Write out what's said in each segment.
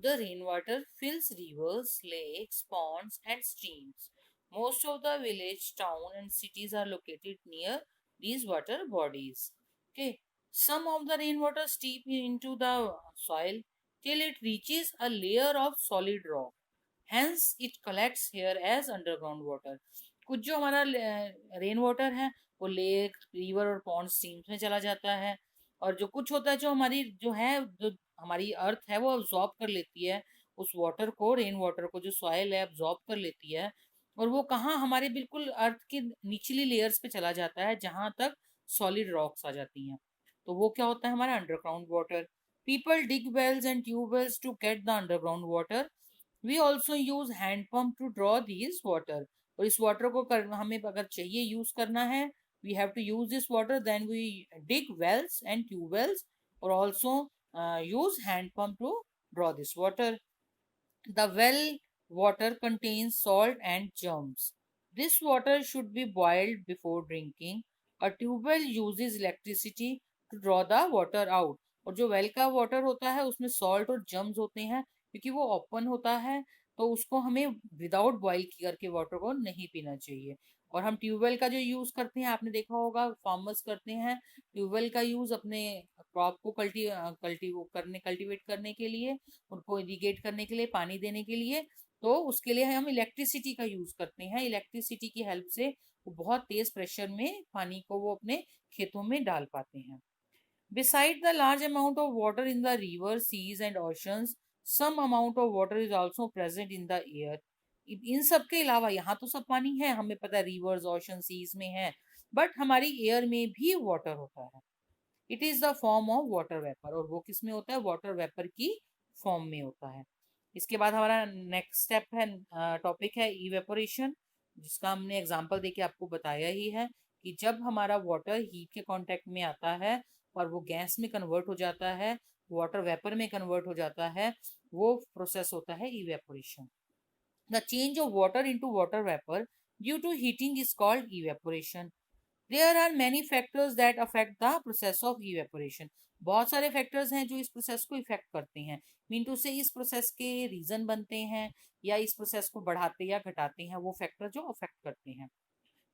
The rainwater fills rivers, lakes, ponds, and streams. Most of the village, town, and cities are located near these water bodies. Okay, some of the rainwater seep into the soil till it reaches a layer of solid rock. Hence, it collects here as underground water. कुछ जो हमारा rain water है वो lake, river और pond, streams में चला जाता है, और जो कुछ होता है जो हमारी जो है जो हमारी अर्थ है वो अब्जॉर्ब कर लेती है उस वाटर को, रेन वाटर को, जो सॉइल है अब्जॉर्ब कर लेती है, और वो कहाँ हमारे बिल्कुल अर्थ की निचली लेयर्स पे चला जाता है जहां तक सॉलिड रॉक्स आ जाती हैं। तो वो क्या होता है हमारा underground water. People dig wells and tubewells to get the underground water. We also use hand pump to draw this water. और इस वाटर को हमें अगर चाहिए यूज करना है, we have to use this water, then we dig wells and tubewells, और also use hand pump to draw this water. The well water contains salt and germs. This water should be boiled before drinking. A tubewell uses electricity to draw the water out. और जो well का water होता है उसमें salt और germs होते हैं, क्योंकि वो ओपन होता है, तो उसको हमें विदाउट बॉईल करके वाटर को नहीं पीना चाहिए। और हम ट्यूबवेल का जो यूज करते हैं, आपने देखा होगा फार्मर्स करते हैं ट्यूबवेल का यूज अपने क्रॉप को कल्टीवेट करने के लिए, उनको इरिगेट करने के लिए, पानी देने के लिए। तो उसके लिए हम इलेक्ट्रिसिटी का यूज करते हैं। इलेक्ट्रिसिटी की हेल्प से वो बहुत तेज प्रेशर में पानी को वो अपने खेतों में डाल पाते हैं। Beside the large amount of water in the rivers, seas and oceans, some amount of water is also present in the air. इन सब के अलावा, यहाँ तो सब पानी है, हमें पता है रिवर्स, ओशन, सीज में है, बट हमारी एयर में भी वाटर होता है। It is the form of water vapour, और वो किस में होता है, वाटर वेपर की फॉर्म में होता है। इसके बाद हमारा नेक्स्ट स्टेप है, टॉपिक है इवेपोरेशन, जिसका हमने एग्जांपल देके आपको बताया ही है कि जब हमारा वाटर हीट के कांटेक्ट में आता है और वो गैस में कन्वर्ट हो जाता है, वाटर वेपर में कन्वर्ट हो जाता है, वो प्रोसेस होता है evaporation. The change of water into water vapour due to heating is called evaporation. There are many factors that affect the process of evaporation. बहुत सारे फैक्टर्स हैं जो इस प्रोसेस को इफेक्ट करते हैं, मीन टू से इस प्रोसेस के रीजन बनते हैं या इस प्रोसेस को बढ़ाते या घटाते हैं वो फैक्टर जो अफेक्ट करते हैं।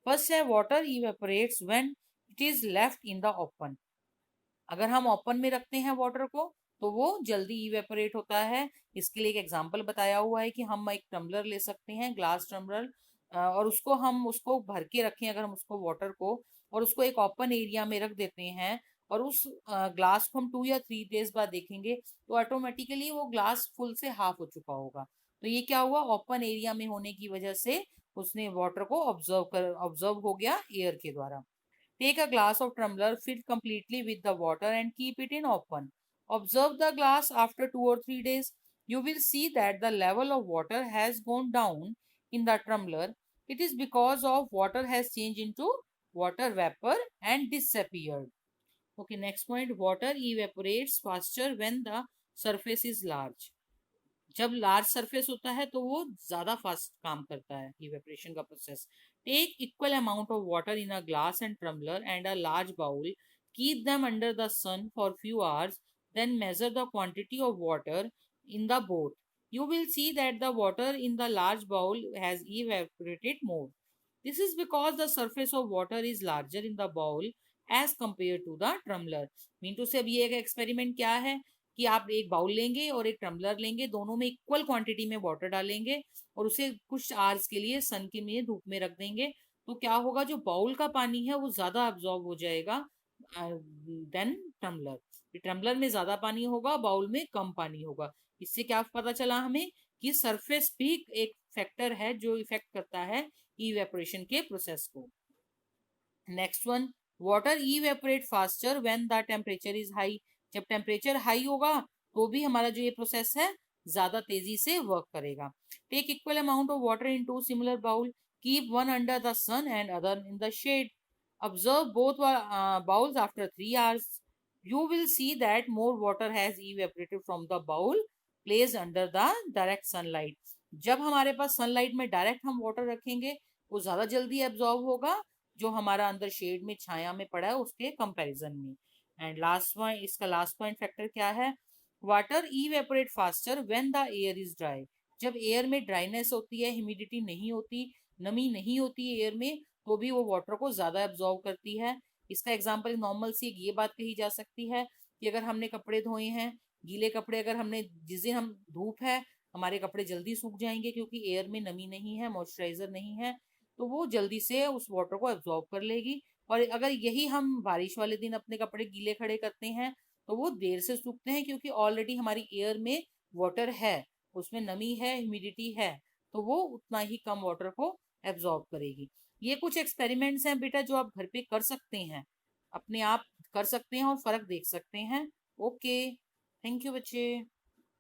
फर्स्ट है water evaporates when it is left in the open. अगर हम ओपन में रखते हैं वाटर को तो वो जल्दी इवेपोरेट होता है। इसके लिए एक एग्जांपल बताया हुआ है कि हम एक टम्बलर ले सकते हैं, ग्लास टम्बलर, और उसको हम उसको भर के रखें अगर हम उसको वाटर को, और उसको एक ओपन एरिया में रख देते हैं, और उस ग्लास को हम 2 या 3 डेज बाद देखेंगे तो ऑटोमेटिकली वो ग्लास फुल से हाफ हो चुका होगा। तो ये क्या हुआ, ओपन एरिया में होने की वजह से उसने वाटर को ऑब्जर्व हो गया एयर के द्वारा। Take a glass of tumbler filled completely with the water and keep it in open. Observe the glass after 2 or 3 days. You will see that the level of water has gone down in the tumbler. It is because of water has changed into water vapor and disappeared. Okay, next point. Water evaporates faster when the surface is large. जब large surface होता है तो वो ज्यादा fast काम करता है evaporation का process. Take equal amount of water in a glass and tumbler and a large bowl, keep them under the sun for few hours, then measure the quantity of water in the boat. You will see that the water in the large bowl has evaporated more. This is because the surface of water is larger in the bowl as compared to the tumbler. Mean to say अब ये एक experiment क्या है कि आप एक bowl लेंगे और एक टम्बलर लेंगे, दोनों में इक्वल क्वांटिटी में वाटर डालेंगे और उसे कुछ आवर्स के लिए सन के में धूप में रख देंगे। तो क्या होगा, जो बाउल का पानी है वो ज्यादा अब्जॉर्ब हो जाएगा देन टम्बलर। टम्बलर में ज्यादा पानी होगा, बाउल में कम पानी होगा। इससे क्या पता चला हमें कि सरफेस भी एक फैक्टर है जो इफेक्ट करता है इवेपोरेशन के प्रोसेस को। Next one, water evaporate faster when the temperature is high. जब टेम्परेचर हाई होगा तो भी हमारा जो ये प्रोसेस है ज्यादा तेजी से वर्क करेगा। Take equal amount of water in two similar bowl, keep one under the sun and other in the shade, observe both bowls after 3 hours. You will see that more water has evaporated from the bowl placed under the direct sunlight. जब हमारे पास sunlight में direct हम water रखेंगे वो ज्यादा जल्दी absorb होगा जो हमारा अंदर शेड में छाया में पड़ा है उसके कंपैरिजन में। एंड लास्ट पॉइंट, इसका लास्ट पॉइंट फैक्टर क्या है, water evaporate faster when the air is dry. जब एयर में ड्राइनेस होती है, ह्यूमिडिटी नहीं होती, नमी नहीं होती है एयर में, तो भी वो वाटर को ज्यादा एब्जॉर्व करती है। इसका एग्जांपल नॉर्मल सी ये बात कही जा सकती है कि अगर हमने कपड़े धोए हैं, गीले कपड़े अगर हमने, जिस दिन हम धूप है, हमारे कपड़े जल्दी सूख जाएंगे क्योंकि एयर में नमी नहीं है, मॉइस्चराइजर नहीं है, तो वो जल्दी से उस वाटर को एब्जॉर्ब कर लेगी। और अगर यही हम बारिश वाले दिन अपने कपड़े गीले खड़े करते हैं तो वो देर से सूखते हैं क्योंकि ऑलरेडी हमारी एयर में वाटर है, उसमें नमी है, ह्यूमिडिटी है, तो वो उतना ही कम वाटर को एब्जॉर्ब करेगी। ये कुछ एक्सपेरिमेंट्स हैं बेटा जो आप घर पे कर सकते हैं, अपने आप कर सकते हैं और फर्क देख सकते हैं। ओके, थैंक यू बच्चे।